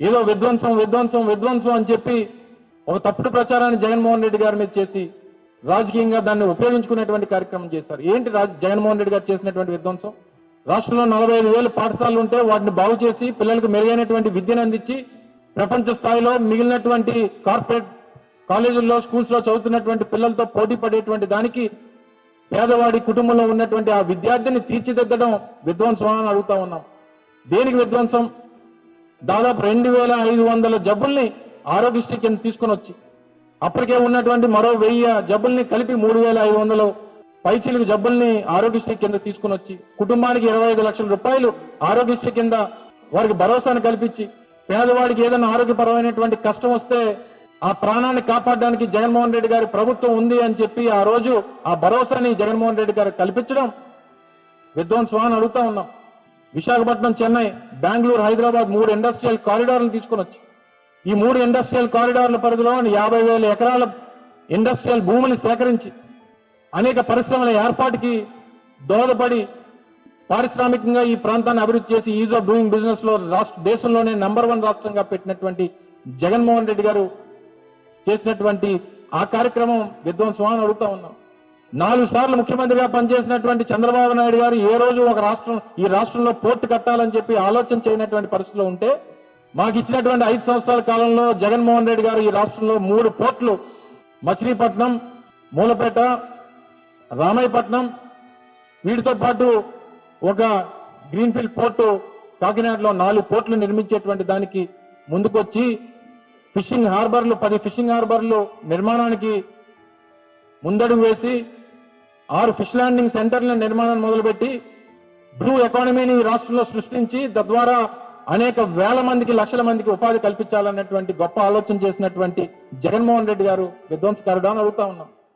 ఏదో విధ్వంసం విధ్వంసం విధ్వంసం అని చెప్పి ఒక తప్పుడు ప్రచారాన్ని జగన్మోహన్ రెడ్డి గారి మీద చేసి రాజకీయంగా దాన్ని ఉపయోగించుకునేటువంటి కార్యక్రమం చేశారు. ఏంటి జగన్మోహన్ రెడ్డి గారు చేసినటువంటి విధ్వంసం? రాష్ట్రంలో 45,000 పాఠశాలలు ఉంటే వాటిని బాగు చేసి పిల్లలకు మెరుగైనటువంటి విద్యను అందించి ప్రపంచ స్థాయిలో మిగిలినటువంటి కార్పొరేట్ కాలేజీల్లో స్కూల్స్లో చదువుతున్నటువంటి పిల్లలతో పోటీ పడేటువంటి దానికి పేదవాడి కుటుంబంలో ఉన్నటువంటి ఆ విద్యార్థిని తీర్చిదిద్దడం విధ్వంసం అని అడుగుతా ఉన్నాం. దేనికి విధ్వంసం? దాదాపు 2,500 జబ్బుల్ని ఆరోగ్యశ్రీ కింద తీసుకుని వచ్చి అప్పటికే ఉన్నటువంటి మరో 1000 జబ్బుల్ని కలిపి 3,500 పైచిలుకు జబ్బుల్ని ఆరోగ్యశ్రీ కింద తీసుకుని వచ్చి కుటుంబానికి 25 లక్షల రూపాయలు ఆరోగ్యశ్రీ కింద వారికి భరోసాను కల్పించి పేదవాడికి ఏదైనా ఆరోగ్యపరమైనటువంటి కష్టం వస్తే ఆ ప్రాణాన్ని కాపాడడానికి జగన్మోహన్ రెడ్డి గారి ప్రభుత్వం ఉంది అని చెప్పి ఆ రోజు ఆ భరోసాని జగన్మోహన్ రెడ్డి గారు కల్పించడం విధ్వంసం అని అడుగుతా ఉన్నాం. విశాఖపట్నం, చెన్నై, బెంగళూరు, హైదరాబాద్ 3 ఇండస్ట్రియల్ కారిడార్లు తీసుకుని వచ్చి ఈ 3 ఇండస్ట్రియల్ కారిడార్ల పరిధిలో 50,000 ఎకరాల ఇండస్ట్రియల్ భూమిని సేకరించి అనేక పరిశ్రమల ఏర్పాటుకి దోహదపడి పారిశ్రామికంగా ఈ ప్రాంతాన్ని అభివృద్ధి చేసి ఈజ్ ఆఫ్ డూయింగ్ బిజినెస్ లో దేశంలోనే నంబర్ 1 రాష్ట్రంగా పెట్టినటువంటి జగన్మోహన్ రెడ్డి గారు చేసినటువంటి ఆ కార్యక్రమం విధ్వంసం అని అడుగుతా ఉన్నాం. 4 సార్లు ముఖ్యమంత్రిగా పనిచేసినటువంటి చంద్రబాబు నాయుడు గారు ఏ రోజు ఈ రాష్ట్రంలో పోర్టు కట్టాలని చెప్పి ఆలోచన చేయనటువంటి పరిస్థితిలో ఉంటే మాకు ఇచ్చినటువంటి 5 సంవత్సరాల కాలంలో జగన్మోహన్ రెడ్డి గారు ఈ రాష్ట్రంలో 3 పోర్టులు మచిలీపట్నం, మూలపేట, రామాయపట్నం వీటితో పాటు ఒక గ్రీన్ఫీల్డ్ పోర్టు కాకినాడలో 4 పోర్టులు నిర్మించేటువంటి దానికి ముందుకొచ్చి ఫిషింగ్ హార్బర్లు 10 ఫిషింగ్ హార్బర్లు నిర్మాణానికి ముందడుగు వేసి 6 ఫిష్ ల్యాండింగ్ సెంటర్ల నిర్మాణాన్ని మొదలుపెట్టి బ్లూ ఎకానమీని రాష్ట్రంలో సృష్టించి తద్వారా అనేక వేల మందికి, లక్షల మందికి ఉపాధి కల్పించాలన్నటువంటి గొప్ప ఆలోచన చేసినటువంటి జగన్మోహన్ రెడ్డి గారు విధ్వంసకారుడు అని అడుగుతా ఉన్నాం.